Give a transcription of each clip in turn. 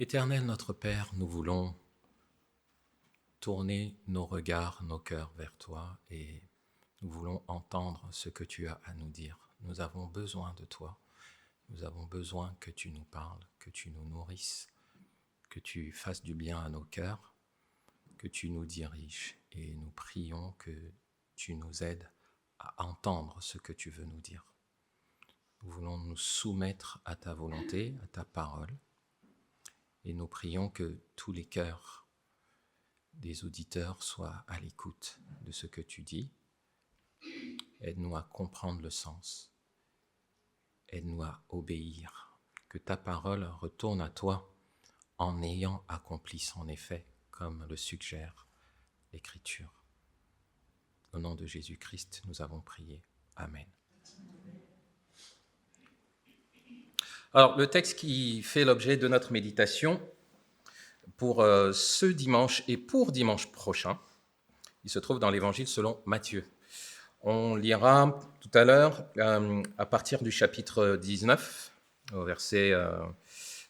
Éternel notre Père, nous voulons tourner nos regards, nos cœurs vers toi et nous voulons entendre ce que tu as à nous dire. Nous avons besoin de toi. Nous avons besoin que tu nous parles, que tu nous nourrisses, que tu fasses du bien à nos cœurs, que tu nous diriges. Et nous prions que tu nous aides à entendre ce que tu veux nous dire. Nous voulons nous soumettre à ta volonté, à ta parole. Et nous prions que tous les cœurs des auditeurs soient à l'écoute de ce que tu dis. Aide-nous à comprendre le sens. Aide-nous à obéir. Que ta parole retourne à toi en ayant accompli son effet, comme le suggère l'Écriture. Au nom de Jésus-Christ, nous avons prié. Amen. Alors, le texte qui fait l'objet de notre méditation pour ce dimanche et pour dimanche prochain, il se trouve dans l'Évangile selon Matthieu. On lira tout à l'heure à partir du chapitre 19, au verset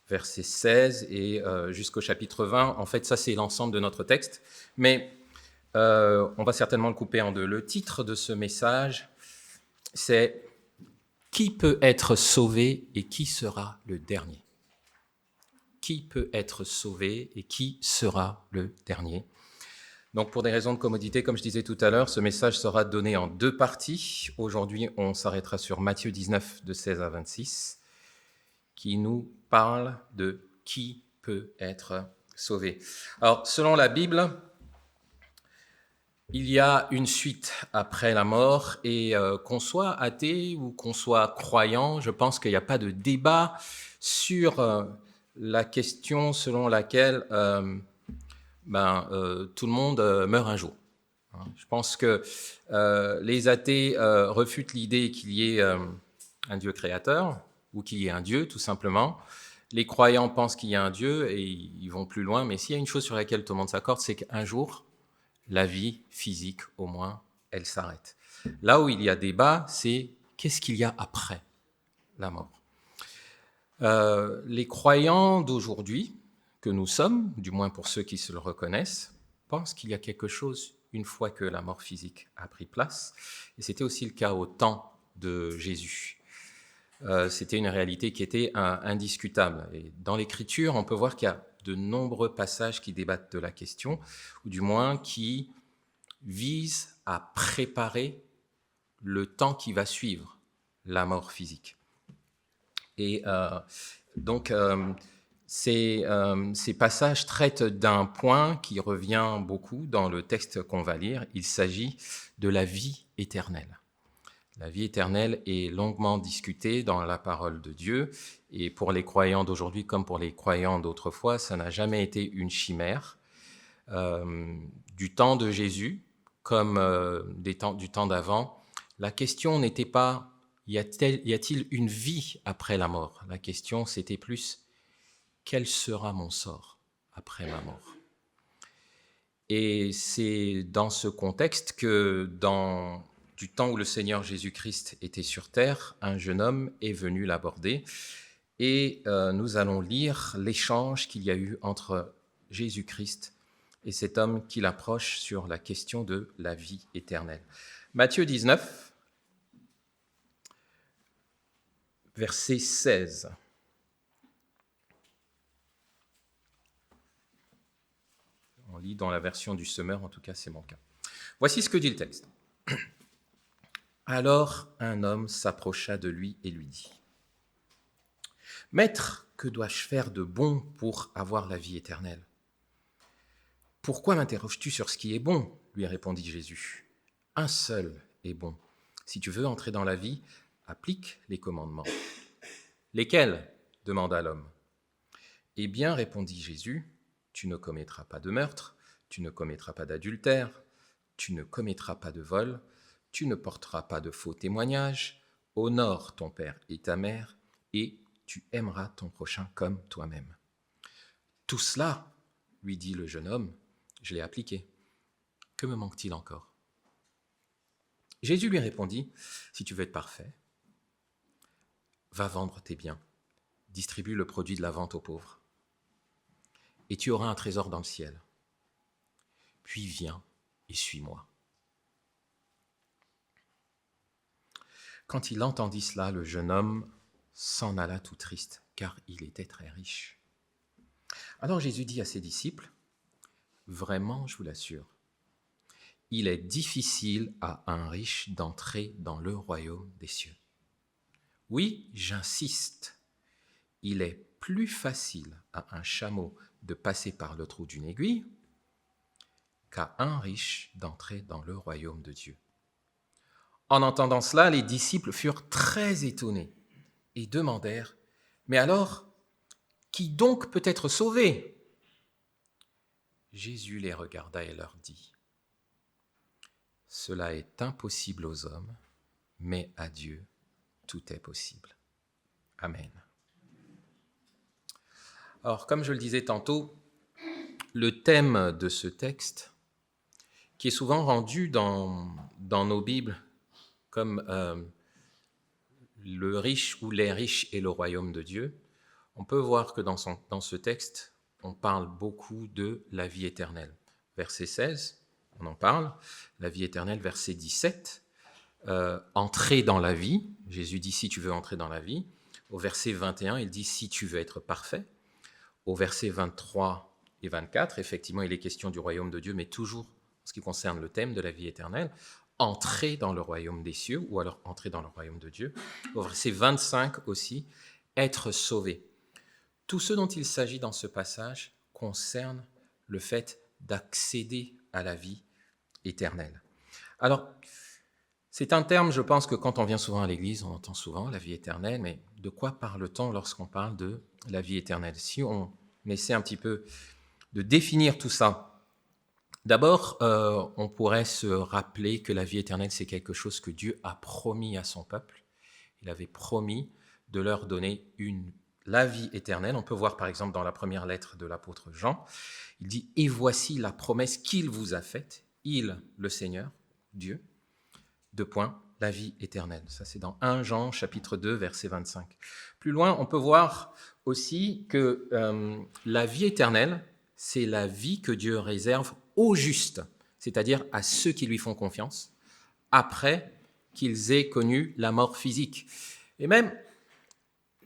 16 et jusqu'au chapitre 20. En fait, ça, c'est l'ensemble de notre texte. Mais on va certainement le couper en deux. Le titre de ce message, c'est « Qui peut être sauvé et qui sera le dernier ?» Qui peut être sauvé et qui sera le dernier ? Donc, pour des raisons de commodité, comme je disais tout à l'heure, ce message sera donné en deux parties. Aujourd'hui, on s'arrêtera sur Matthieu 19, de 16 à 26, qui nous parle de qui peut être sauvé. Alors, selon la Bible, il y a une suite après la mort, et qu'on soit athée ou qu'on soit croyant, je pense qu'il n'y a pas de débat sur la question selon laquelle tout le monde meurt un jour. Je pense que les athées refutent l'idée qu'il y ait un Dieu créateur ou qu'il y ait un Dieu, tout simplement. Les croyants pensent qu'il y a un Dieu et ils vont plus loin, mais s'il y a une chose sur laquelle tout le monde s'accorde, c'est qu'un jour, la vie physique, au moins, elle s'arrête. Là où il y a débat, c'est qu'est-ce qu'il y a après la mort. Les croyants d'aujourd'hui, que nous sommes, du moins pour ceux qui se le reconnaissent, pensent qu'il y a quelque chose une fois que la mort physique a pris place. Et c'était aussi le cas au temps de Jésus. C'était une réalité qui était indiscutable. Et dans l'Écriture, on peut voir qu'il y a de nombreux passages qui débattent de la question, ou du moins qui visent à préparer le temps qui va suivre la mort physique. Et donc, ces passages traitent d'un point qui revient beaucoup dans le texte qu'on va lire. Il s'agit de la vie éternelle. La vie éternelle est longuement discutée dans la parole de Dieu, et pour les croyants d'aujourd'hui comme pour les croyants d'autrefois, ça n'a jamais été une chimère. Du temps de Jésus, comme du temps d'avant, la question n'était pas « y a-t-il une vie après la mort ?» La question, c'était plus « quel sera mon sort après ma mort ?» Et c'est dans ce contexte que, du temps où le Seigneur Jésus-Christ était sur terre, un jeune homme est venu l'aborder. Et nous allons lire l'échange qu'il y a eu entre Jésus-Christ et cet homme qui l'approche sur la question de la vie éternelle. Matthieu 19, verset 16. On lit dans la version du Semeur, en tout cas c'est mon cas. Voici ce que dit le texte. Alors un homme s'approcha de lui et lui dit « Maître, que dois-je faire de bon pour avoir la vie éternelle ?» « Pourquoi m'interroges-tu sur ce qui est bon ?» lui répondit Jésus. « Un seul est bon. Si tu veux entrer dans la vie, applique les commandements. »« Lesquels ?» demanda l'homme. « Eh bien, répondit Jésus, tu ne commettras pas de meurtre, tu ne commettras pas d'adultère, tu ne commettras pas de vol, tu ne porteras pas de faux témoignages, honore ton père et ta mère, et tu aimeras ton prochain comme toi-même. » « Tout cela, lui dit le jeune homme, je l'ai appliqué. Que me manque-t-il encore ? » Jésus lui répondit, « Si tu veux être parfait, va vendre tes biens, distribue le produit de la vente aux pauvres, et tu auras un trésor dans le ciel. Puis viens et suis-moi. » Quand il entendit cela, le jeune homme s'en alla tout triste, car il était très riche. Alors Jésus dit à ses disciples, « Vraiment, je vous l'assure, il est difficile à un riche d'entrer dans le royaume des cieux. Oui, j'insiste, il est plus facile à un chameau de passer par le trou d'une aiguille qu'à un riche d'entrer dans le royaume de Dieu. » En entendant cela, les disciples furent très étonnés et demandèrent, « Mais alors, qui donc peut être sauvé ?» Jésus les regarda et leur dit, « Cela est impossible aux hommes, mais à Dieu, tout est possible. » Amen. Alors, comme je le disais tantôt, le thème de ce texte, qui est souvent rendu dans nos Bibles comme le riche ou les riches et le royaume de Dieu, on peut voir que dans ce texte, on parle beaucoup de la vie éternelle. Verset 16, on en parle. La vie éternelle, verset 17, entrer dans la vie. Jésus dit, si tu veux entrer dans la vie. Au verset 21, il dit, si tu veux être parfait. Au verset 23 et 24, effectivement, il est question du royaume de Dieu, mais toujours en ce qui concerne le thème de la vie éternelle. Entrer dans le royaume des cieux, ou alors entrer dans le royaume de Dieu. Au verset 25 aussi, être sauvé. Tout ce dont il s'agit dans ce passage concerne le fait d'accéder à la vie éternelle. Alors, c'est un terme, je pense que quand on vient souvent à l'église, on entend souvent la vie éternelle, mais de quoi parle-t-on lorsqu'on parle de la vie éternelle? Si on essaie un petit peu de définir tout ça, d'abord, on pourrait se rappeler que la vie éternelle, c'est quelque chose que Dieu a promis à son peuple. Il avait promis de leur donner la vie éternelle. On peut voir par exemple dans la première lettre de l'apôtre Jean, il dit « Et voici la promesse qu'il vous a faite, il, le Seigneur, Dieu, la vie éternelle. » Ça c'est dans 1 Jean chapitre 2 verset 25. Plus loin, on peut voir aussi que la vie éternelle, c'est la vie que Dieu réserve aux justes, c'est-à-dire à ceux qui lui font confiance, après qu'ils aient connu la mort physique. Et même,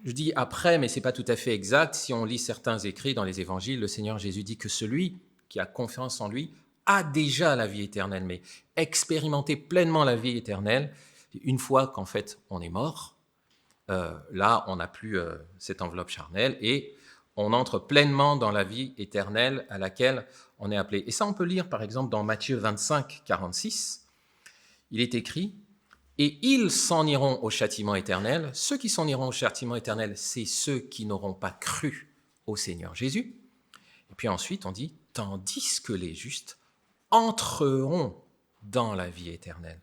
je dis après, mais ce n'est pas tout à fait exact. Si on lit certains écrits dans les évangiles, le Seigneur Jésus dit que celui qui a confiance en lui a déjà la vie éternelle, mais expérimenter pleinement la vie éternelle, une fois qu'en fait on est mort, là on n'a plus cette enveloppe charnelle et on entre pleinement dans la vie éternelle à laquelle on est appelé. Et ça on peut lire par exemple dans Matthieu 25, 46, il est écrit « Et ils s'en iront au châtiment éternel. Ceux qui s'en iront au châtiment éternel, c'est ceux qui n'auront pas cru au Seigneur Jésus. » Et puis ensuite, on dit « Tandis que les justes entreront dans la vie éternelle. »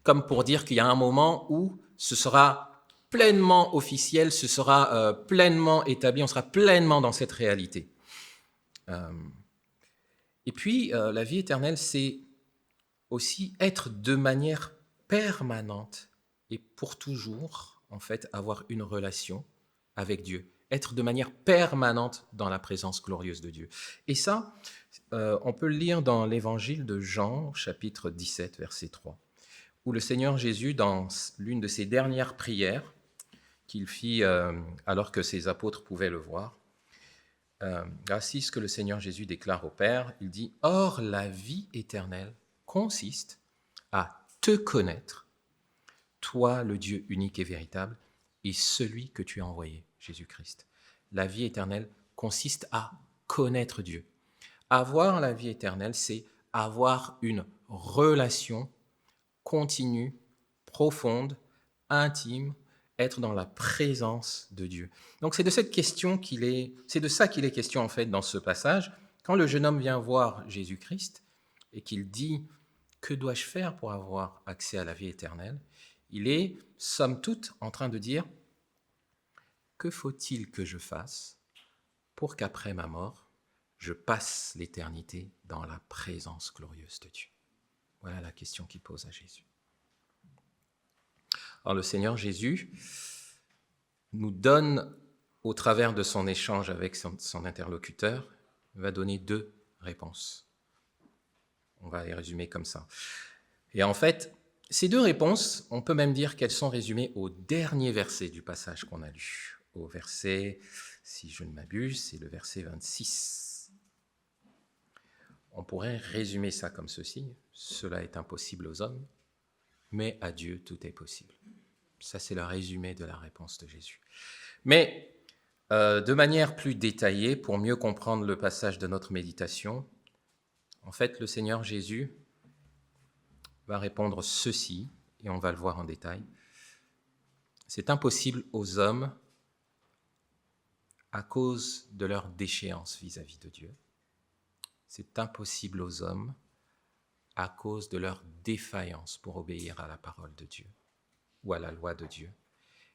Comme pour dire qu'il y a un moment où ce sera pleinement officiel, ce sera pleinement établi, on sera pleinement dans cette réalité. Et puis, la vie éternelle, c'est aussi être de manière permanente et pour toujours, en fait, avoir une relation avec Dieu, être de manière permanente dans la présence glorieuse de Dieu. Et ça, on peut le lire dans l'évangile de Jean, chapitre 17, verset 3, où le Seigneur Jésus, dans l'une de ses dernières prières qu'il fit alors que ses apôtres pouvaient le voir, voici ce que le Seigneur Jésus déclare au Père, il dit « Or, la vie éternelle consiste à te connaître, toi le Dieu unique et véritable, et celui que tu as envoyé, Jésus-Christ. » La vie éternelle consiste à connaître Dieu. Avoir la vie éternelle, c'est avoir une relation continue, profonde, intime, être dans la présence de Dieu. Donc c'est de cette question c'est de ça qu'il est question en fait dans ce passage. Quand le jeune homme vient voir Jésus-Christ et qu'il dit « Que dois-je faire pour avoir accès à la vie éternelle ?» Il est, somme toute, en train de dire « Que faut-il que je fasse pour qu'après ma mort, je passe l'éternité dans la présence glorieuse de Dieu ?» Voilà la question qu'il pose à Jésus. Alors le Seigneur Jésus nous donne, au travers de son échange avec son interlocuteur, va donner deux réponses. On va les résumer comme ça. Et en fait, ces deux réponses, on peut même dire qu'elles sont résumées au dernier verset du passage qu'on a lu. Au verset, si je ne m'abuse, c'est le verset 26. On pourrait résumer ça comme ceci. Cela est impossible aux hommes, mais à Dieu tout est possible. Ça, c'est le résumé de la réponse de Jésus. Mais de manière plus détaillée, pour mieux comprendre le passage de notre méditation, en fait, le Seigneur Jésus va répondre ceci, et on va le voir en détail. C'est impossible aux hommes à cause de leur déchéance vis-à-vis de Dieu. C'est impossible aux hommes à cause de leur défaillance pour obéir à la parole de Dieu ou à la loi de Dieu.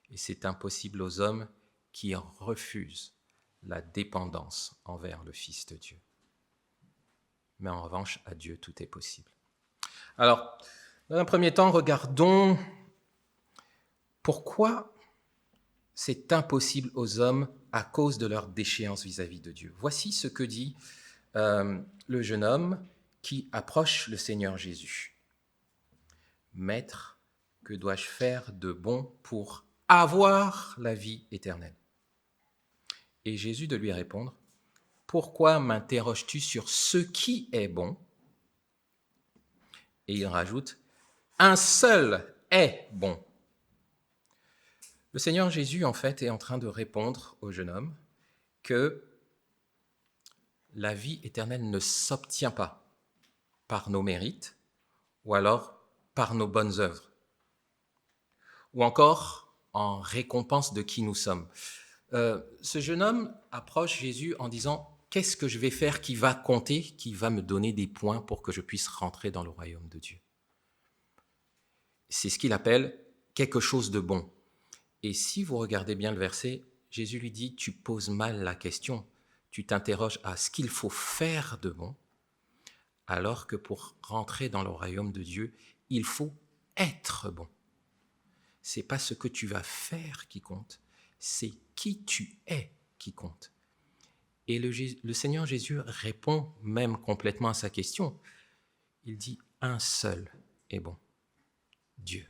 Et c'est impossible aux hommes qui refusent la dépendance envers le Fils de Dieu. Mais en revanche, à Dieu, tout est possible. Alors, dans un premier temps, regardons pourquoi c'est impossible aux hommes à cause de leur déchéance vis-à-vis de Dieu. Voici ce que dit le jeune homme qui approche le Seigneur Jésus. « Maître, que dois-je faire de bon pour avoir la vie éternelle ?» Et Jésus de lui répondre, « Pourquoi m'interroges-tu sur ce qui est bon ?» Et il rajoute, « Un seul est bon. » Le Seigneur Jésus, en fait, est en train de répondre au jeune homme que la vie éternelle ne s'obtient pas par nos mérites ou alors par nos bonnes œuvres ou encore en récompense de qui nous sommes. Ce jeune homme approche Jésus en disant « Qu'est-ce que je vais faire qui va compter, qui va me donner des points pour que je puisse rentrer dans le royaume de Dieu ?» C'est ce qu'il appelle quelque chose de bon. Et si vous regardez bien le verset, Jésus lui dit « Tu poses mal la question, tu t'interroges à ce qu'il faut faire de bon, alors que pour rentrer dans le royaume de Dieu, il faut être bon. » C'est pas ce que tu vas faire qui compte, c'est qui tu es qui compte. Et le Seigneur Jésus répond même complètement à sa question. Il dit « Un seul est bon, Dieu. »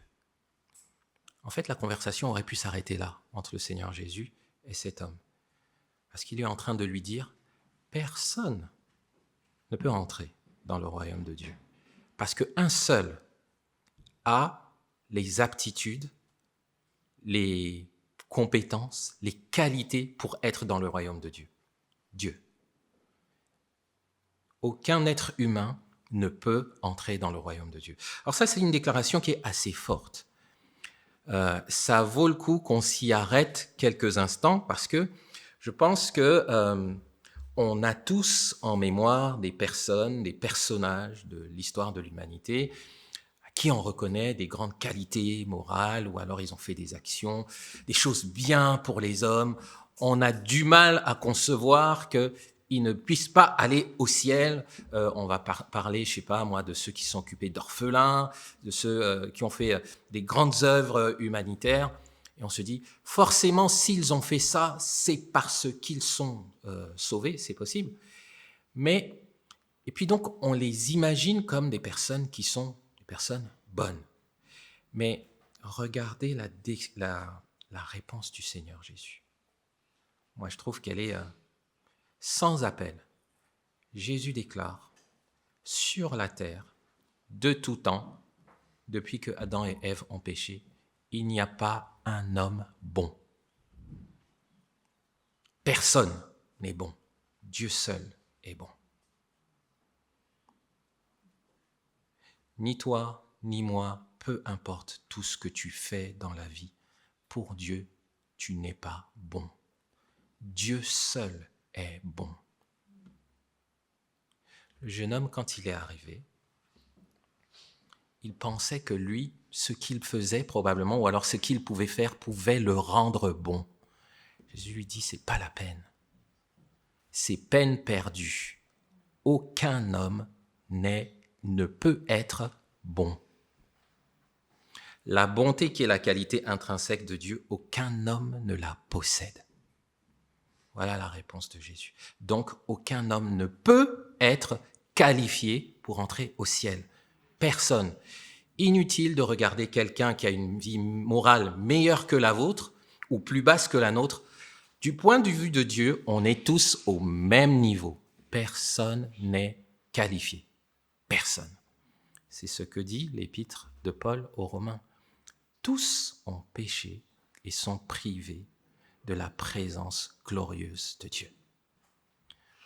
En fait, la conversation aurait pu s'arrêter là, entre le Seigneur Jésus et cet homme. Parce qu'il est en train de lui dire « Personne ne peut entrer dans le royaume de Dieu. » Parce qu'un seul a les aptitudes, les compétences, les qualités pour être dans le royaume de Dieu. Dieu. Aucun être humain ne peut entrer dans le royaume de Dieu. Alors ça, c'est une déclaration qui est assez forte. Ça vaut le coup qu'on s'y arrête quelques instants parce que je pense que on a tous en mémoire des personnes, des personnages de l'histoire de l'humanité à qui on reconnaît des grandes qualités morales ou alors ils ont fait des actions, des choses bien pour les hommes. On a du mal à concevoir qu'ils ne puissent pas aller au ciel. On va parler, je sais pas moi, de ceux qui sont occupés d'orphelins, de ceux qui ont fait des grandes œuvres humanitaires. Et on se dit, forcément, s'ils ont fait ça, c'est parce qu'ils sont sauvés, c'est possible. Et puis donc, on les imagine comme des personnes qui sont des personnes bonnes. Mais regardez la réponse du Seigneur Jésus. Moi, je trouve qu'elle est sans appel. Jésus déclare, sur la terre, de tout temps, depuis que Adam et Ève ont péché, il n'y a pas un homme bon. Personne n'est bon. Dieu seul est bon. Ni toi, ni moi, peu importe tout ce que tu fais dans la vie, pour Dieu, tu n'es pas bon. Dieu seul est bon. Le jeune homme, quand il est arrivé, il pensait que lui, ce qu'il faisait probablement, ou alors ce qu'il pouvait faire, pouvait le rendre bon. Jésus lui dit, c'est pas la peine. C'est peine perdue. Aucun homme ne peut être bon. La bonté qui est la qualité intrinsèque de Dieu, aucun homme ne la possède. Voilà la réponse de Jésus. Donc, aucun homme ne peut être qualifié pour entrer au ciel. Personne. Inutile de regarder quelqu'un qui a une vie morale meilleure que la vôtre ou plus basse que la nôtre. Du point de vue de Dieu, on est tous au même niveau. Personne n'est qualifié. Personne. C'est ce que dit l'épître de Paul aux Romains. Tous ont péché et sont privés de la présence glorieuse de Dieu.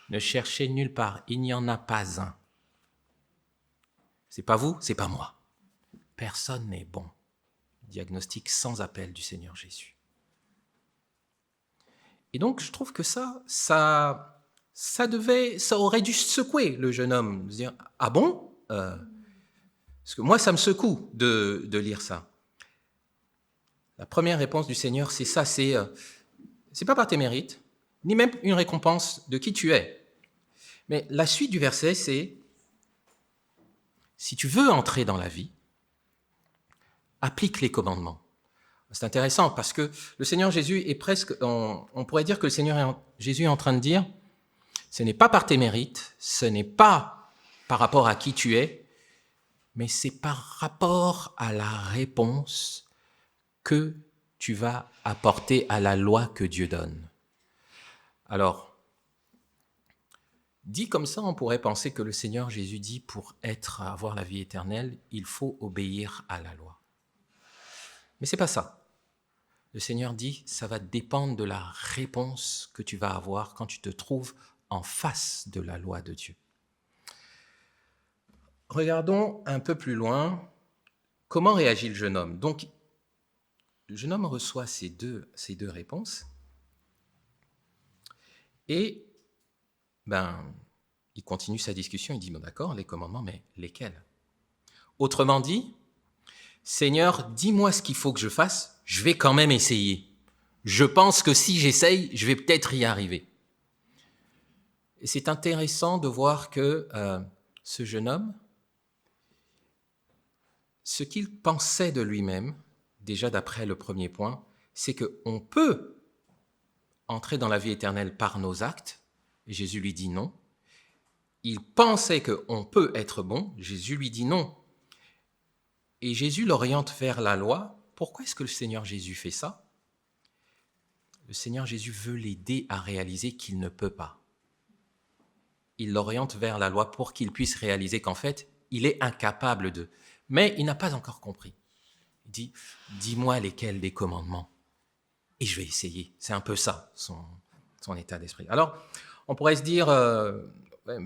Ne cherchez nulle part, il n'y en a pas un. C'est pas vous, c'est pas moi. Personne n'est bon. Diagnostic sans appel du Seigneur Jésus. Et donc, je trouve que ça aurait dû secouer le jeune homme, de dire « Ah bon ?» Parce que moi, ça me secoue de lire ça. La première réponse du Seigneur, c'est ça, c'est pas par tes mérites, ni même une récompense de qui tu es. Mais la suite du verset, c'est si tu veux entrer dans la vie, applique les commandements. C'est intéressant parce que le Seigneur Jésus est presque, on pourrait dire que le Seigneur Jésus est en train de dire, ce n'est pas par tes mérites, ce n'est pas par rapport à qui tu es, mais c'est par rapport à la réponse que tu vas apporter à la loi que Dieu donne. Alors, dit comme ça, on pourrait penser que le Seigneur Jésus dit pour avoir la vie éternelle, il faut obéir à la loi. Mais c'est pas ça. Le Seigneur dit, ça va dépendre de la réponse que tu vas avoir quand tu te trouves en face de la loi de Dieu. Regardons un peu plus loin, comment réagit le jeune homme. Donc, le jeune homme reçoit ces deux réponses et il continue sa discussion, il dit, bon d'accord, les commandements, mais lesquels? Autrement dit, Seigneur, dis-moi ce qu'il faut que je fasse, je vais quand même essayer. Je pense que si j'essaye, je vais peut-être y arriver. Et c'est intéressant de voir que ce jeune homme, ce qu'il pensait de lui-même, déjà d'après le premier point, c'est qu'on peut entrer dans la vie éternelle par nos actes, et Jésus lui dit non. Il pensait qu'on peut être bon, Jésus lui dit non. Et Jésus l'oriente vers la loi. Pourquoi est-ce que le Seigneur Jésus fait ça? Le Seigneur Jésus veut l'aider à réaliser qu'il ne peut pas. Il l'oriente vers la loi pour qu'il puisse réaliser qu'en fait, il est incapable de. Mais il n'a pas encore compris. Il dit, dis-moi lesquels des commandements. Et je vais essayer. C'est un peu ça, son état d'esprit. Alors, on pourrait se dire,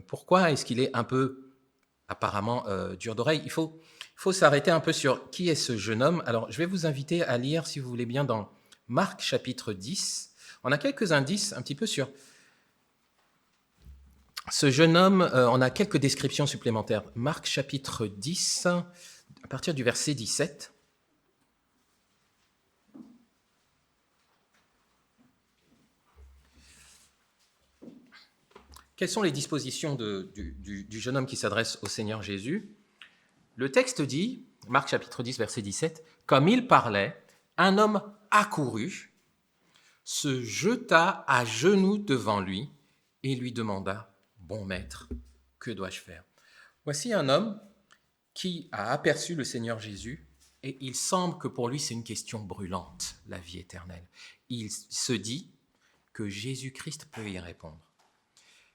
pourquoi est-ce qu'il est un peu, apparemment, dur d'oreille? Il faut s'arrêter un peu sur qui est ce jeune homme. Alors, je vais vous inviter à lire, si vous voulez bien, dans Marc chapitre 10. On a quelques indices un petit peu sur ce jeune homme. On a quelques descriptions supplémentaires. Marc chapitre 10, à partir du verset 17. Quelles sont les dispositions du jeune homme qui s'adresse au Seigneur Jésus? Le texte dit, Marc chapitre 10, verset 17, « Comme il parlait, un homme accourut, se jeta à genoux devant lui et lui demanda, « Bon maître, que dois-je faire ?» Voici un homme qui a aperçu le Seigneur Jésus et il semble que pour lui c'est une question brûlante, la vie éternelle. Il se dit que Jésus-Christ peut y répondre.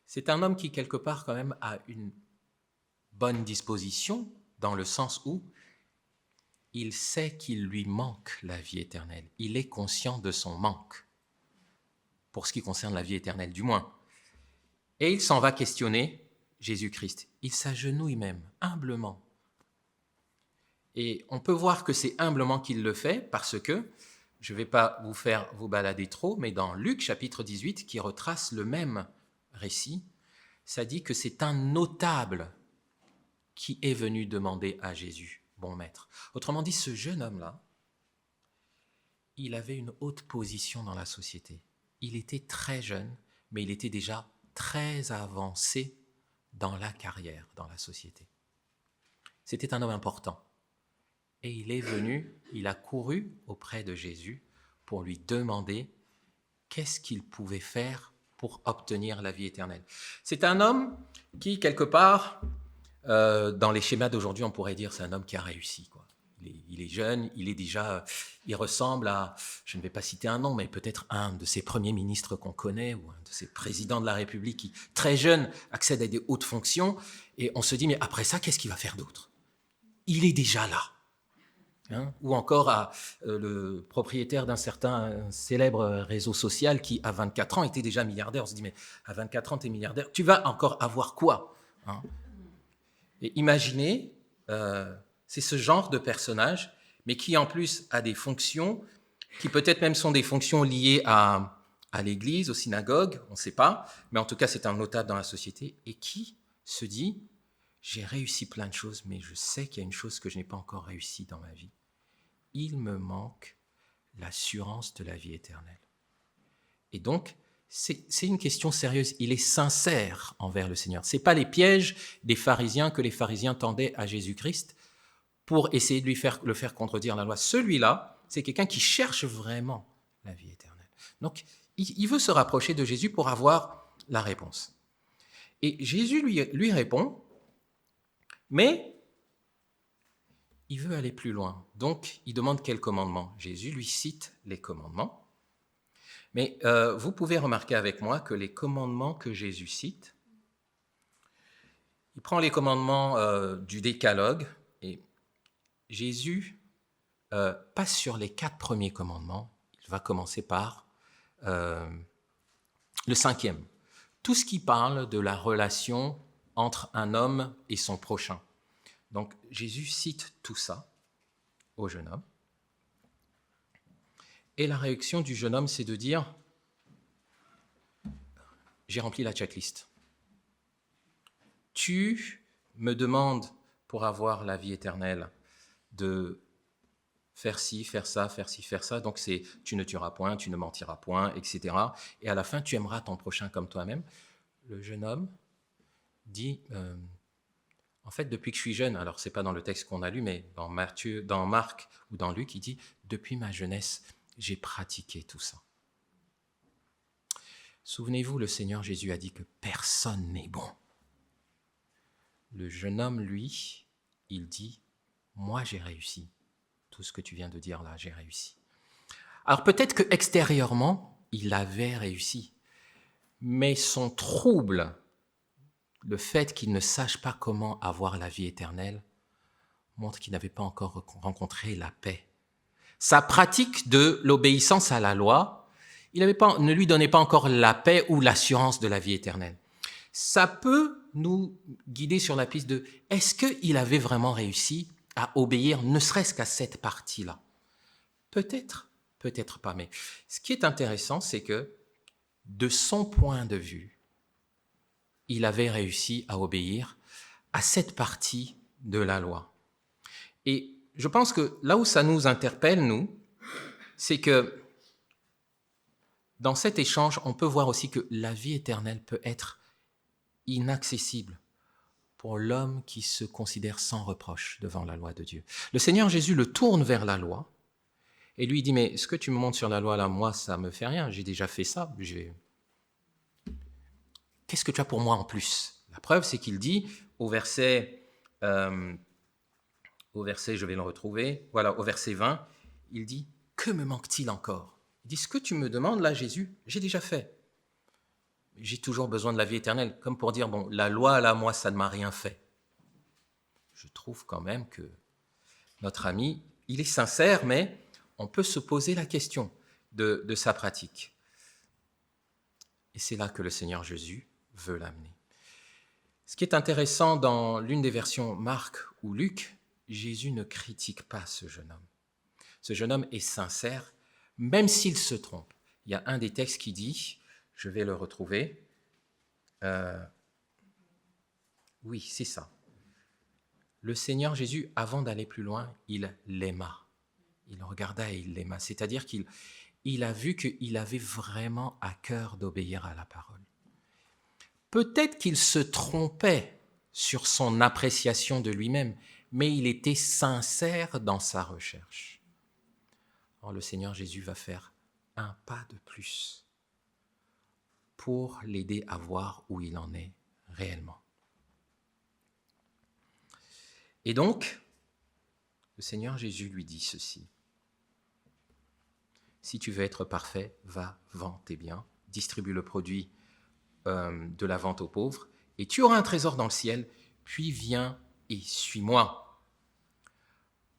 C'est un homme qui, quelque part, quand même, a une bonne disposition, dans le sens où il sait qu'il lui manque la vie éternelle. Il est conscient de son manque, pour ce qui concerne la vie éternelle, du moins. Et il s'en va questionner Jésus-Christ. Il s'agenouille même, humblement. Et on peut voir que c'est humblement qu'il le fait, parce que, je ne vais pas vous faire vous balader trop, mais dans Luc chapitre 18, qui retrace le même récit, ça dit que c'est un notable qui est venu demander à Jésus, bon maître. Autrement dit, ce jeune homme-là, il avait une haute position dans la société. Il était très jeune, mais il était déjà très avancé dans la carrière, dans la société. C'était un homme important. Et il est venu, il a couru auprès de Jésus pour lui demander qu'est-ce qu'il pouvait faire pour obtenir la vie éternelle. C'est un homme qui, quelque part, dans les schémas d'aujourd'hui, on pourrait dire c'est un homme qui a réussi, quoi. Il est jeune, il ressemble à, je ne vais pas citer un nom, mais peut-être un de ces premiers ministres qu'on connaît ou un de ces présidents de la République qui, très jeune, accède à des hautes fonctions et on se dit, mais après ça, qu'est-ce qu'il va faire d'autre? Il est déjà là. Hein, ou encore à le propriétaire d'un certain célèbre réseau social qui, à 24 ans, était déjà milliardaire. On se dit, mais à 24 ans, tu es milliardaire, tu vas encore avoir quoi, hein? Et imaginez, c'est ce genre de personnage, mais qui en plus a des fonctions, qui peut-être même sont des fonctions liées à l'église, aux synagogues, on ne sait pas, mais en tout cas c'est un notable dans la société, et qui se dit, j'ai réussi plein de choses, mais je sais qu'il y a une chose que je n'ai pas encore réussi dans ma vie. Il me manque l'assurance de la vie éternelle. Et donc, c'est une question sérieuse. Il est sincère envers le Seigneur. Ce n'est pas les pièges des pharisiens que les pharisiens tendaient à Jésus-Christ pour essayer de le faire contredire la loi. Celui-là, c'est quelqu'un qui cherche vraiment la vie éternelle. Donc, il veut se rapprocher de Jésus pour avoir la réponse. Et Jésus lui répond, mais il veut aller plus loin. Donc, il demande quel commandement. Jésus lui cite les commandements. Mais vous pouvez remarquer avec moi que les commandements que Jésus cite, il prend les commandements du décalogue et Jésus passe sur les 4 premiers commandements. Il va commencer par le 5e. Tout ce qui parle de la relation entre un homme et son prochain. Donc Jésus cite tout ça au jeune homme. Et la réaction du jeune homme, c'est de dire, j'ai rempli la checklist. Tu me demandes pour avoir la vie éternelle de faire ci, faire ça, faire ci, faire ça. Donc c'est tu ne tueras point, tu ne mentiras point, etc. Et à la fin, tu aimeras ton prochain comme toi-même. Le jeune homme dit, en fait, depuis que je suis jeune, alors c'est pas dans le texte qu'on a lu, mais dans Marc ou dans Luc, il dit, depuis ma jeunesse, j'ai pratiqué tout ça. Souvenez-vous, le Seigneur Jésus a dit que personne n'est bon. Le jeune homme, lui, il dit, moi j'ai réussi. Tout ce que tu viens de dire là, j'ai réussi. Alors peut-être qu'extérieurement, il avait réussi, mais son trouble, le fait qu'il ne sache pas comment avoir la vie éternelle, montre qu'il n'avait pas encore rencontré la paix. Sa pratique de l'obéissance à la loi, ne lui donnait pas encore la paix ou l'assurance de la vie éternelle. Ça peut nous guider sur la piste de est-ce qu'il avait vraiment réussi à obéir, ne serait-ce qu'à cette partie-là? Peut-être, peut-être pas. Mais ce qui est intéressant, c'est que de son point de vue, il avait réussi à obéir à cette partie de la loi. Et je pense que là où ça nous interpelle, nous, c'est que dans cet échange, on peut voir aussi que la vie éternelle peut être inaccessible pour l'homme qui se considère sans reproche devant la loi de Dieu. Le Seigneur Jésus le tourne vers la loi et lui dit, mais ce que tu me montres sur la loi là, moi, ça me fait rien, j'ai déjà fait ça. Qu'est-ce que tu as pour moi en plus? La preuve, c'est qu'il dit au verset, je vais le retrouver, voilà, au verset 20, il dit, que me manque-t-il encore? Il dit, ce que tu me demandes là, Jésus, j'ai déjà fait. J'ai toujours besoin de la vie éternelle, comme pour dire, bon, la loi, là, moi, ça ne m'a rien fait. Je trouve quand même que notre ami, il est sincère, mais on peut se poser la question de sa pratique. Et c'est là que le Seigneur Jésus veut l'amener. Ce qui est intéressant dans l'une des versions Marc ou Luc, Jésus ne critique pas ce jeune homme. Ce jeune homme est sincère, même s'il se trompe. Il y a un des textes qui dit, je vais le retrouver, oui, c'est ça. Le Seigneur Jésus, avant d'aller plus loin, il l'aima. Il regarda et il l'aima. C'est-à-dire qu'il a vu qu'il avait vraiment à cœur d'obéir à la parole. Peut-être qu'il se trompait sur son appréciation de lui-même, mais il était sincère dans sa recherche. Alors le Seigneur Jésus va faire un pas de plus pour l'aider à voir où il en est réellement. Et donc, le Seigneur Jésus lui dit ceci. Si tu veux être parfait, va, vends tes biens, distribue le produit de la vente aux pauvres, et tu auras un trésor dans le ciel, puis viens et suis-moi.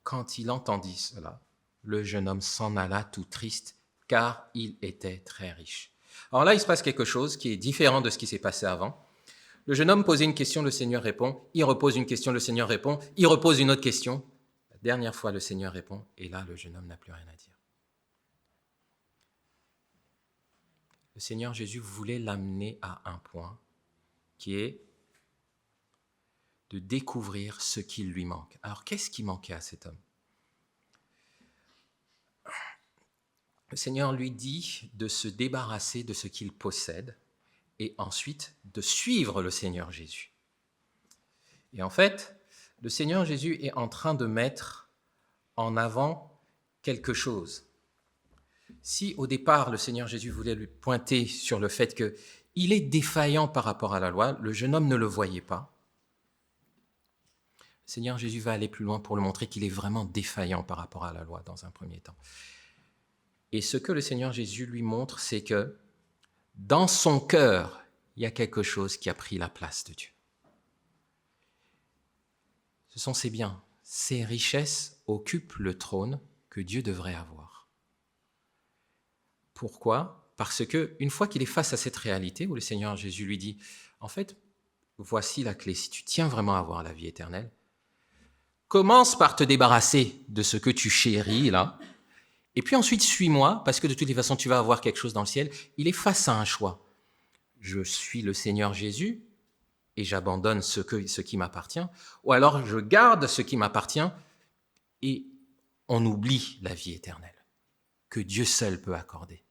Quand il entendit cela, le jeune homme s'en alla tout triste, car il était très riche. Alors là, il se passe quelque chose qui est différent de ce qui s'est passé avant. Le jeune homme posait une question, le Seigneur répond. Il repose une question, le Seigneur répond. Il repose une autre question. La dernière fois, le Seigneur répond, et là, le jeune homme n'a plus rien à dire. Le Seigneur Jésus voulait l'amener à un point qui est de découvrir ce qui lui manque. Alors, qu'est-ce qui manquait à cet homme? Le Seigneur lui dit de se débarrasser de ce qu'il possède et ensuite de suivre le Seigneur Jésus. Et en fait, le Seigneur Jésus est en train de mettre en avant quelque chose. Si au départ, le Seigneur Jésus voulait lui pointer sur le fait qu'il est défaillant par rapport à la loi, le jeune homme ne le voyait pas. Le Seigneur Jésus va aller plus loin pour lui montrer qu'il est vraiment défaillant par rapport à la loi dans un premier temps. Et ce que le Seigneur Jésus lui montre, c'est que dans son cœur, il y a quelque chose qui a pris la place de Dieu. Ce sont ses biens, ses richesses occupent le trône que Dieu devrait avoir. Pourquoi? Parce que une fois qu'il est face à cette réalité où le Seigneur Jésus lui dit, en fait, voici la clé, si tu tiens vraiment à avoir la vie éternelle, commence par te débarrasser de ce que tu chéris là, et puis ensuite suis-moi, parce que de toutes les façons tu vas avoir quelque chose dans le ciel. Il est face à un choix. Je suis le Seigneur Jésus et j'abandonne ce qui m'appartient, ou alors je garde ce qui m'appartient et on oublie la vie éternelle que Dieu seul peut accorder.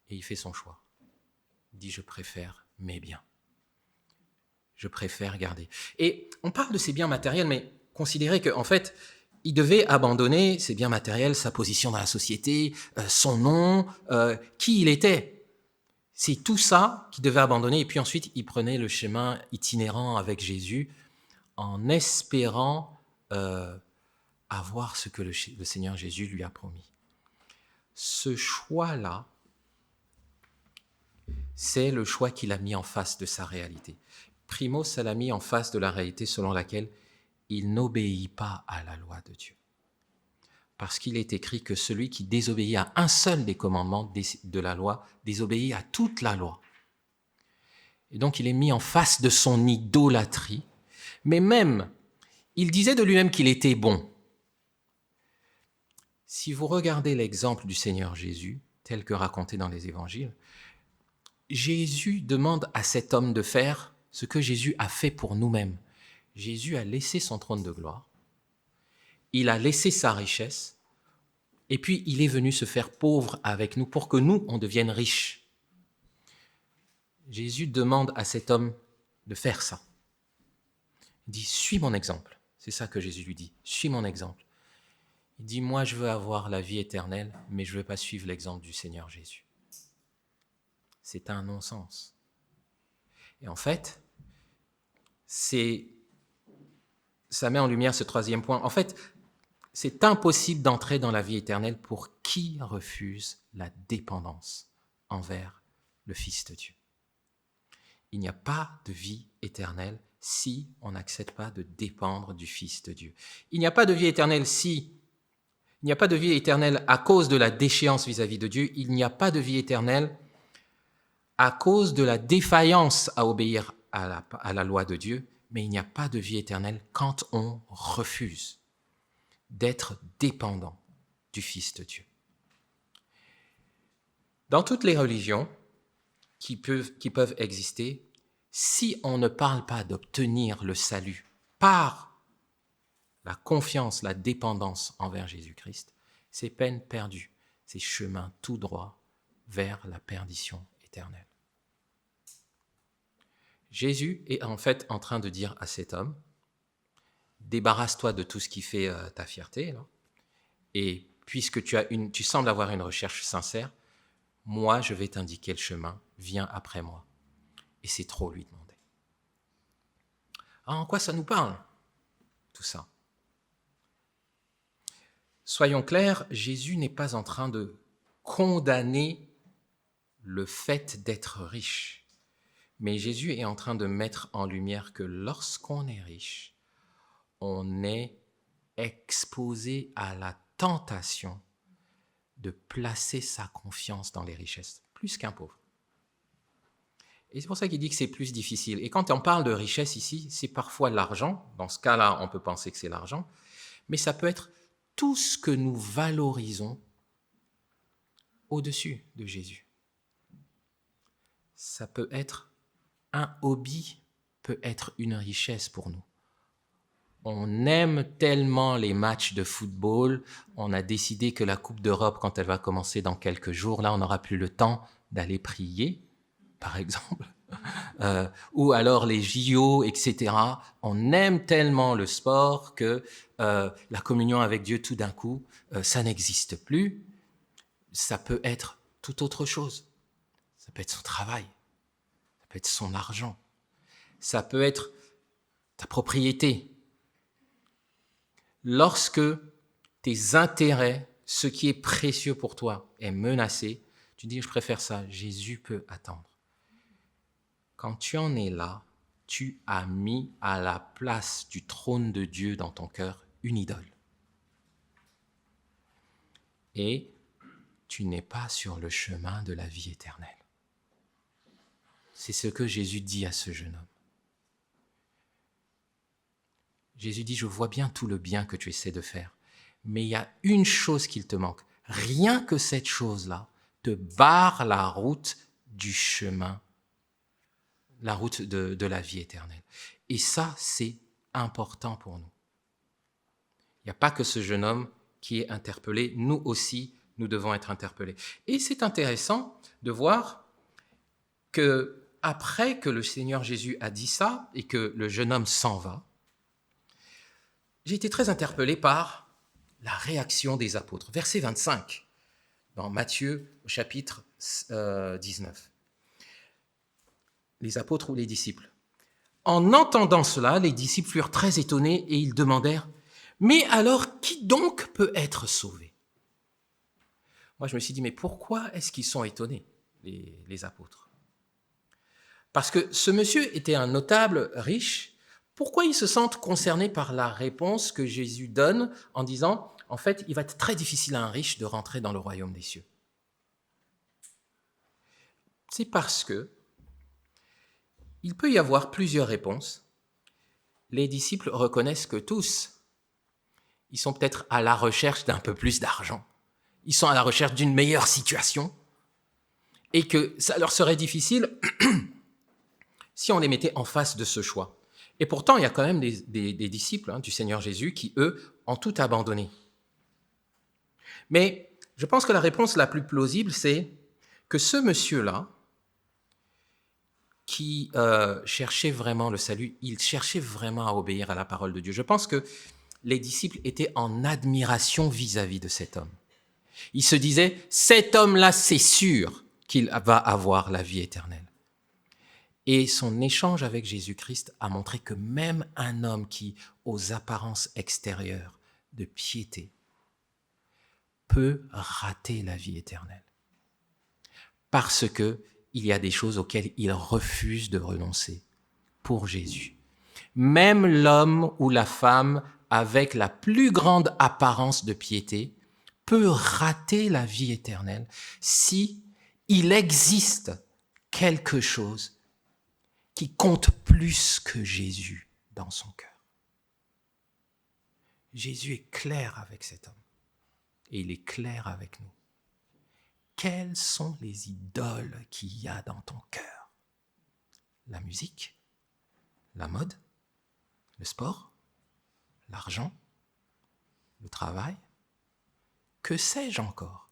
Et il fait son choix. Il dit, je préfère mes biens. Je préfère garder. Et on parle de ses biens matériels, mais considérez qu'en fait, il devait abandonner ses biens matériels, sa position dans la société, son nom, qui il était. C'est tout ça qu'il devait abandonner. Et puis ensuite, il prenait le chemin itinérant avec Jésus en espérant avoir ce que le Seigneur Jésus lui a promis. Ce choix-là, c'est le choix qu'il a mis en face de sa réalité. Primo, ça l'a mis en face de la réalité selon laquelle il n'obéit pas à la loi de Dieu. Parce qu'il est écrit que celui qui désobéit à un seul des commandements de la loi, désobéit à toute la loi. Et donc il est mis en face de son idolâtrie, mais même, il disait de lui-même qu'il était bon. Si vous regardez l'exemple du Seigneur Jésus, tel que raconté dans les évangiles, Jésus demande à cet homme de faire ce que Jésus a fait pour nous-mêmes. Jésus a laissé son trône de gloire, il a laissé sa richesse, et puis il est venu se faire pauvre avec nous pour que nous, on devienne riches. Jésus demande à cet homme de faire ça. Il dit, suis mon exemple. C'est ça que Jésus lui dit, suis mon exemple. Il dit, moi je veux avoir la vie éternelle, mais je ne veux pas suivre l'exemple du Seigneur Jésus. C'est un non-sens. Et en fait, ça met en lumière ce troisième point. En fait, c'est impossible d'entrer dans la vie éternelle pour qui refuse la dépendance envers le Fils de Dieu. Il n'y a pas de vie éternelle si on n'accepte pas de dépendre du Fils de Dieu. Il n'y a pas de vie éternelle il n'y a pas de vie éternelle à cause de la déchéance vis-à-vis de Dieu. Il n'y a pas de vie éternelle à cause de la défaillance à obéir à la loi de Dieu, mais il n'y a pas de vie éternelle quand on refuse d'être dépendant du Fils de Dieu. Dans toutes les religions qui peuvent exister, si on ne parle pas d'obtenir le salut par la confiance, la dépendance envers Jésus-Christ, c'est peine perdue, c'est chemin tout droit vers la perdition éternelle. Jésus est en fait en train de dire à cet homme, débarrasse-toi de tout ce qui fait ta fierté, là, et puisque tu sembles avoir une recherche sincère, moi je vais t'indiquer le chemin, viens après moi. Et c'est trop lui demander. Alors, en quoi ça nous parle, tout ça? Soyons clairs, Jésus n'est pas en train de condamner le fait d'être riche. Mais Jésus est en train de mettre en lumière que lorsqu'on est riche, on est exposé à la tentation de placer sa confiance dans les richesses, plus qu'un pauvre. Et c'est pour ça qu'il dit que c'est plus difficile. Et quand on parle de richesse ici, c'est parfois l'argent. Dans ce cas-là, on peut penser que c'est l'argent. Mais ça peut être tout ce que nous valorisons au-dessus de Jésus. Ça peut être un hobby, peut être une richesse pour nous. On aime tellement les matchs de football, on a décidé que la Coupe d'Europe, quand elle va commencer dans quelques jours, là, on n'aura plus le temps d'aller prier, par exemple, ou alors les JO, etc. On aime tellement le sport que la communion avec Dieu, tout d'un coup, ça n'existe plus. Ça peut être tout autre chose. Ça peut être son travail, ça peut être son argent, ça peut être ta propriété. Lorsque tes intérêts, ce qui est précieux pour toi, est menacé, tu dis, je préfère ça, Jésus peut attendre. Quand tu en es là, tu as mis à la place du trône de Dieu dans ton cœur une idole. Et tu n'es pas sur le chemin de la vie éternelle. C'est ce que Jésus dit à ce jeune homme. Jésus dit, je vois bien tout le bien que tu essaies de faire, mais il y a une chose qu'il te manque. Rien que cette chose-là te barre la route du chemin, la route de la vie éternelle. Et ça, c'est important pour nous. Il n'y a pas que ce jeune homme qui est interpellé, nous aussi, nous devons être interpellés. Et c'est intéressant de voir que après que le Seigneur Jésus a dit ça et que le jeune homme s'en va, j'ai été très interpellé par la réaction des apôtres. Verset 25, dans Matthieu, chapitre 19. Les apôtres ou les disciples. En entendant cela, les disciples furent très étonnés et ils demandèrent, « Mais alors, qui donc peut être sauvé ?» Moi, je me suis dit, mais pourquoi est-ce qu'ils sont étonnés, les apôtres? Parce que ce monsieur était un notable riche. Pourquoi ils se sentent concernés par la réponse que Jésus donne en disant, en fait, il va être très difficile à un riche de rentrer dans le royaume des cieux? C'est parce que il peut y avoir plusieurs réponses. Les disciples reconnaissent que tous, ils sont peut-être à la recherche d'un peu plus d'argent. Ils sont à la recherche d'une meilleure situation et que ça leur serait difficile si on les mettait en face de ce choix. Et pourtant, il y a quand même des disciples du Seigneur Jésus qui, eux, ont tout abandonné. Mais je pense que la réponse la plus plausible, c'est que ce monsieur-là, qui cherchait vraiment le salut, il cherchait vraiment à obéir à la parole de Dieu. Je pense que les disciples étaient en admiration vis-à-vis de cet homme. Ils se disaient, cet homme-là, c'est sûr qu'il va avoir la vie éternelle. Et son échange avec Jésus-Christ a montré que même un homme qui, aux apparences extérieures de piété, peut rater la vie éternelle. Parce que il y a des choses auxquelles il refuse de renoncer pour Jésus. Même l'homme ou la femme avec la plus grande apparence de piété peut rater la vie éternelle si il existe quelque chose qui compte plus que Jésus dans son cœur. Jésus est clair avec cet homme et il est clair avec nous. Quelles sont les idoles qu'il y a dans ton cœur? La musique, la mode, le sport, l'argent, le travail, que sais-je encore?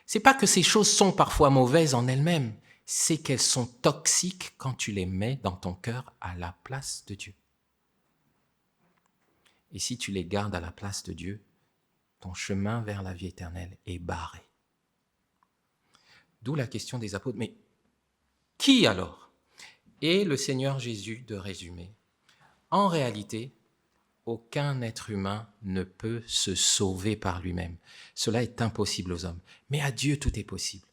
C'est pas que ces choses sont parfois mauvaises en elles-mêmes, c'est qu'elles sont toxiques quand tu les mets dans ton cœur à la place de Dieu. Et si tu les gardes à la place de Dieu, ton chemin vers la vie éternelle est barré. D'où la question des apôtres. Mais qui alors? Et le Seigneur Jésus de résumer. En réalité, aucun être humain ne peut se sauver par lui-même. Cela est impossible aux hommes. Mais à Dieu, tout est possible.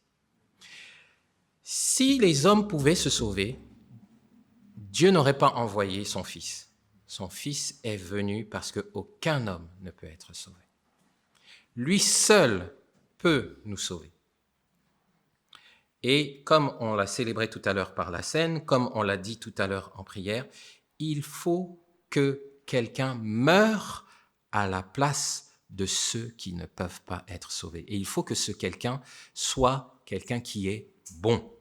Si les hommes pouvaient se sauver, Dieu n'aurait pas envoyé son Fils. Son Fils est venu parce qu'aucun homme ne peut être sauvé. Lui seul peut nous sauver. Et comme on l'a célébré tout à l'heure par la scène, comme on l'a dit tout à l'heure en prière, il faut que quelqu'un meure à la place de ceux qui ne peuvent pas être sauvés. Et il faut que ce quelqu'un soit quelqu'un qui est bon,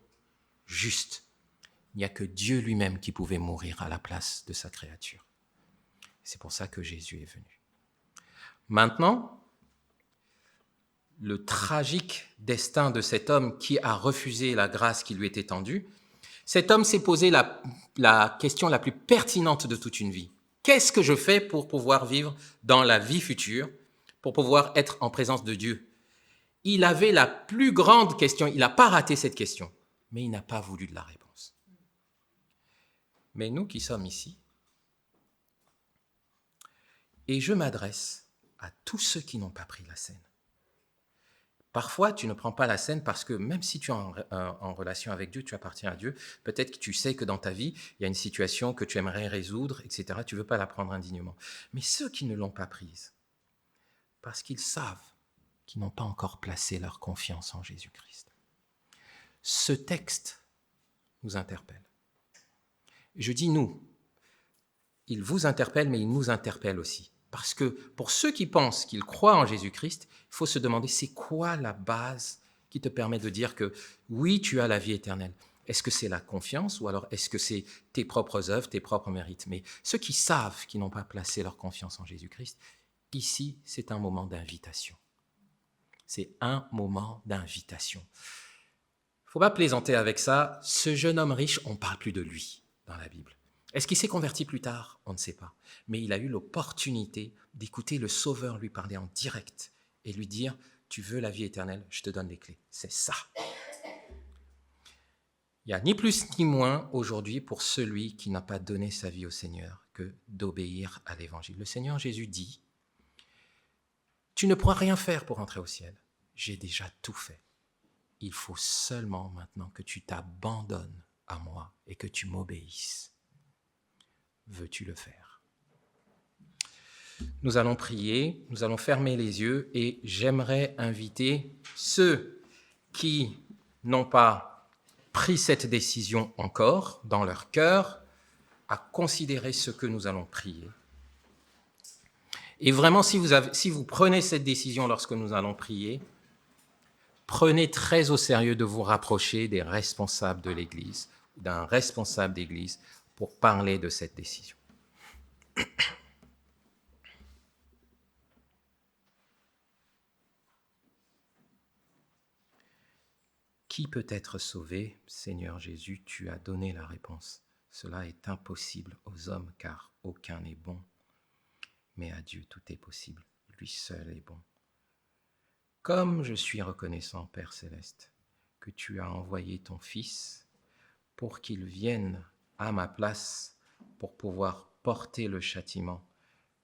juste. Il n'y a que Dieu lui-même qui pouvait mourir à la place de sa créature. C'est pour ça que Jésus est venu. Maintenant, le tragique destin de cet homme qui a refusé la grâce qui lui était tendue, cet homme s'est posé la question la plus pertinente de toute une vie. Qu'est-ce que je fais pour pouvoir vivre dans la vie future, pour pouvoir être en présence de Dieu? Il avait la plus grande question, il n'a pas raté cette question, mais il n'a pas voulu de la réponse. Mais nous qui sommes ici, et je m'adresse à tous ceux qui n'ont pas pris la scène. Parfois, tu ne prends pas la scène parce que même si tu es en relation avec Dieu, tu appartiens à Dieu, peut-être que tu sais que dans ta vie, il y a une situation que tu aimerais résoudre, etc. Tu ne veux pas la prendre indignement. Mais ceux qui ne l'ont pas prise, parce qu'ils savent qu'ils n'ont pas encore placé leur confiance en Jésus-Christ. Ce texte nous interpelle. Je dis nous, il vous interpelle, mais il nous interpelle aussi. Parce que pour ceux qui pensent qu'ils croient en Jésus-Christ, il faut se demander c'est quoi la base qui te permet de dire que oui, tu as la vie éternelle. Est-ce que c'est la confiance ou alors est-ce que c'est tes propres œuvres, tes propres mérites? Mais ceux qui savent qu'ils n'ont pas placé leur confiance en Jésus-Christ, ici, c'est un moment d'invitation. C'est un moment d'invitation. Il ne faut pas plaisanter avec ça. Ce jeune homme riche, on ne parle plus de lui dans la Bible. Est-ce qu'il s'est converti plus tard? On ne sait pas. Mais il a eu l'opportunité d'écouter le Sauveur lui parler en direct et lui dire « Tu veux la vie éternelle, je te donne les clés. » C'est ça. Il n'y a ni plus ni moins aujourd'hui pour celui qui n'a pas donné sa vie au Seigneur que d'obéir à l'Évangile. Le Seigneur Jésus dit « Tu ne pourras rien faire pour entrer au ciel. J'ai déjà tout fait. Il faut seulement maintenant que tu t'abandonnes à moi et que tu m'obéisses. Veux-tu le faire ?» Nous allons prier, nous allons fermer les yeux et j'aimerais inviter ceux qui n'ont pas pris cette décision encore dans leur cœur à considérer ce que nous allons prier. Et vraiment, si vous prenez cette décision lorsque nous allons prier, prenez très au sérieux de vous rapprocher des responsables de l'Église, d'un responsable d'Église, pour parler de cette décision. Qui peut être sauvé? Seigneur Jésus, tu as donné la réponse. Cela est impossible aux hommes, car aucun n'est bon. Mais à Dieu, tout est possible. Lui seul est bon. Comme je suis reconnaissant, Père Céleste, que tu as envoyé ton Fils pour qu'il vienne à ma place pour pouvoir porter le châtiment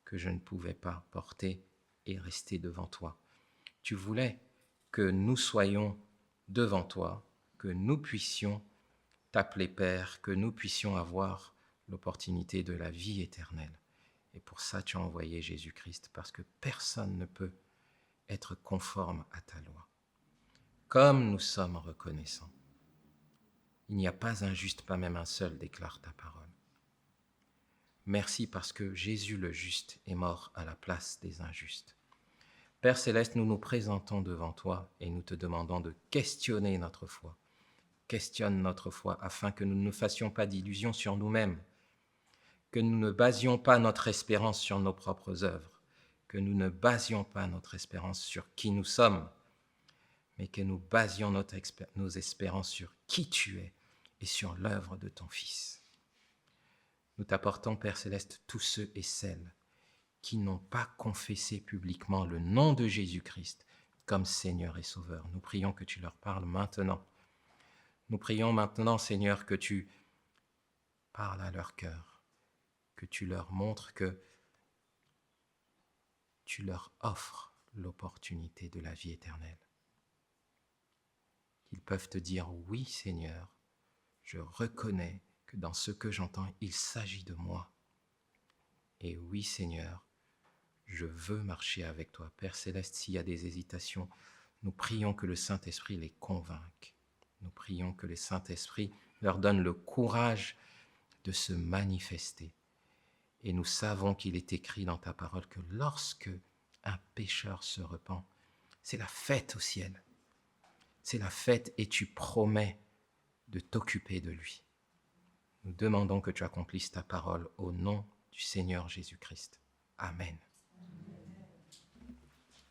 que je ne pouvais pas porter et rester devant toi. Tu voulais que nous soyons devant toi, que nous puissions t'appeler Père, que nous puissions avoir l'opportunité de la vie éternelle. Et pour ça, tu as envoyé Jésus-Christ, parce que personne ne peut être conforme à ta loi. Comme nous sommes reconnaissants. Il n'y a pas un juste, pas même un seul, déclare ta parole. Merci parce que Jésus le juste est mort à la place des injustes. Père Céleste, nous nous présentons devant toi et nous te demandons de questionner notre foi. Questionne notre foi afin que nous ne fassions pas d'illusions sur nous-mêmes, que nous ne basions pas notre espérance sur nos propres œuvres, que nous ne basions pas notre espérance sur qui nous sommes, mais que nous basions nos espérances sur qui tu es et sur l'œuvre de ton Fils. Nous t'apportons, Père Céleste, tous ceux et celles qui n'ont pas confessé publiquement le nom de Jésus-Christ comme Seigneur et Sauveur. Nous prions que tu leur parles maintenant Nous prions maintenant, Seigneur, que tu parles à leur cœur, que tu leur montres que tu leur offres l'opportunité de la vie éternelle. Qu'ils peuvent te dire, oui Seigneur, je reconnais que dans ce que j'entends, il s'agit de moi. Et oui Seigneur, je veux marcher avec toi. Père Céleste, s'il y a des hésitations, nous prions que le Saint-Esprit les convainque. Nous prions que le Saint-Esprit leur donne le courage de se manifester. Et nous savons qu'il est écrit dans ta parole que lorsque un pécheur se repent, c'est la fête au ciel. C'est la fête et tu promets de t'occuper de lui. Nous demandons que tu accomplisses ta parole au nom du Seigneur Jésus-Christ. Amen.